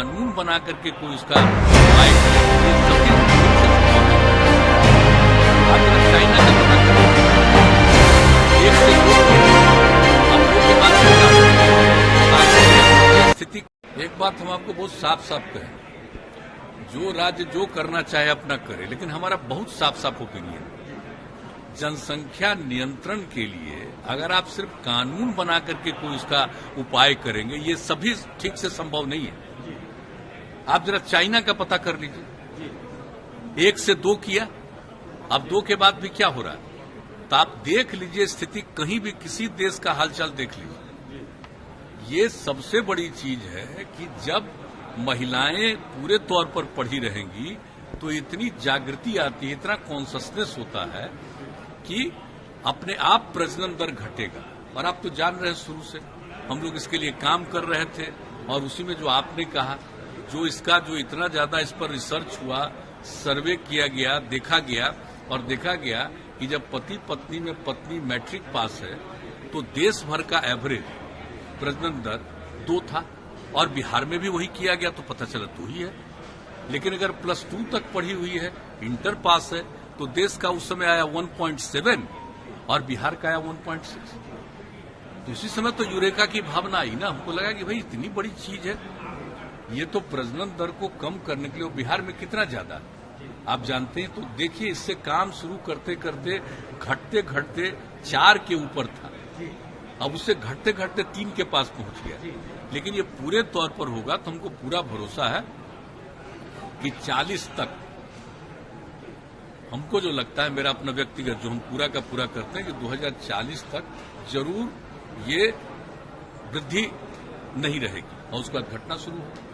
कानून बना करके कोई उसका उपाय करे, ये सभी आप चाइना का पता करें, एक से दो अब दो के बाद क्या स्थिति। एक बात हम आपको बहुत साफ साफ कहें, जो राज्य जो करना चाहे अपना करे, लेकिन हमारा बहुत साफ साफ ओपिनियन, जनसंख्या नियंत्रण के लिए अगर आप सिर्फ कानून बना करके कोई उसका उपाय करेंगे, ये सभी ठीक से संभव नहीं है। आप जरा चाइना का पता कर लीजिए, 1 से 2 किया, अब 2 के बाद भी क्या हो रहा है, तो आप देख लीजिए स्थिति, कहीं भी किसी देश का हालचाल देख लीजिए। ये सबसे बड़ी चीज है कि जब महिलाएं पूरे तौर पर पढ़ी रहेंगी तो इतनी जागृति आती है, इतना कॉन्शसनेस होता है कि अपने आप प्रजनन दर घटेगा। और आप तो जान रहे हैं, शुरू से हम लोग इसके लिए काम कर रहे थे, और उसी में जो आपने कहा, जो इसका जो इतना ज्यादा इस पर रिसर्च हुआ, सर्वे किया गया, देखा गया, और देखा गया कि जब पति पत्नी में पत्नी मैट्रिक पास है तो देश भर का एवरेज प्रजनन दर 2 था, और बिहार में भी वही किया गया, तो पता चला 2 ही है। लेकिन अगर +2 तक पढ़ी हुई है, इंटर पास है, तो देश का उस समय आया 1.7 और बिहार का आया 1.6। तो उसी समय तो यूरेका की भावना आई ना, हमको लगा कि भाई इतनी बड़ी चीज है, ये तो प्रजनन दर को कम करने के लिए। बिहार में कितना ज्यादा आप जानते हैं, तो देखिए इससे काम शुरू करते करते घटते घटते 4 के ऊपर था, अब उससे घटते घटते 3 के पास पहुंच गया। लेकिन ये पूरे तौर पर होगा तो हमको पूरा भरोसा है कि 40 तक, हमको जो लगता है, मेरा अपना व्यक्तिगत जो हम पूरा का पूरा करते हैं कि 2040 तक जरूर ये वृद्धि नहीं रहेगी और उसके बाद घटना शुरू होगी।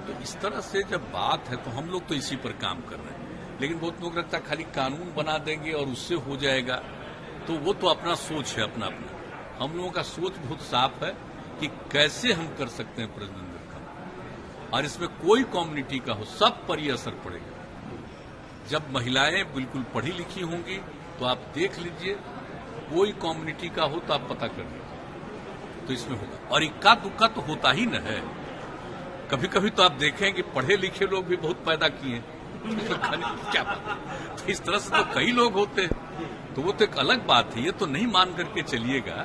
तो इस तरह से जब बात है तो हम लोग तो इसी पर काम कर रहे हैं। लेकिन बहुत लोग लगता है खाली कानून बना देंगे और उससे हो जाएगा, तो वो तो अपना सोच है, अपना अपना। हम लोगों का सोच बहुत साफ है कि कैसे हम कर सकते हैं प्रजनन दर कम, और इसमें कोई कम्युनिटी का हो, सब पर ही असर पड़ेगा। जब महिलाएं बिल्कुल पढ़ी लिखी होंगी तो आप देख लीजिए, कोई कम्युनिटी का हो तो आप पता कर लीजिए, तो इसमें होगा। और इक्का दुक्का तो होता ही न है, कभी कभी तो आप देखें कि पढ़े लिखे लोग भी बहुत पैदा किए, क्या बात, तो इस तरह से तो कई लोग होते हैं, तो वो तो एक अलग बात है। ये तो नहीं मान करके चलिएगा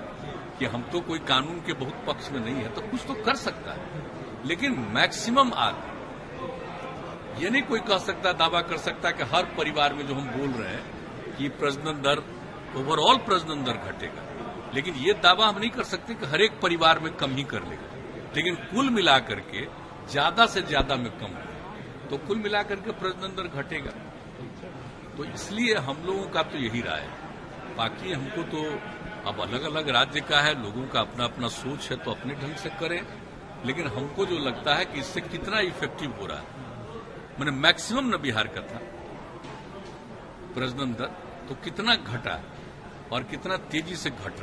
कि हम तो कोई कानून के बहुत पक्ष में नहीं है, तो कुछ तो कर सकता है, लेकिन मैक्सिमम आदमी, ये नहीं कोई कह सकता, दावा कर सकता कि हर परिवार में जो हम बोल रहे हैं कि प्रजनन दर, ओवरऑल प्रजनन दर घटेगा, लेकिन ये दावा हम नहीं कर सकते कि हर एक परिवार में कम ही कर लेगा। लेकिन कुल मिलाकर के ज्यादा से ज्यादा में कम हो, तो कुल मिलाकर के प्रजनन दर घटेगा। तो इसलिए हम लोगों का तो यही राय है। बाकी हमको तो अब अलग अलग राज्य का है, लोगों का अपना अपना सोच है, तो अपने ढंग से करें। लेकिन हमको जो लगता है कि इससे कितना इफेक्टिव हो रहा है, मैंने मैक्सिमम न बिहार का था प्रजनन दर, तो कितना घटा और कितना तेजी से घट रहा है।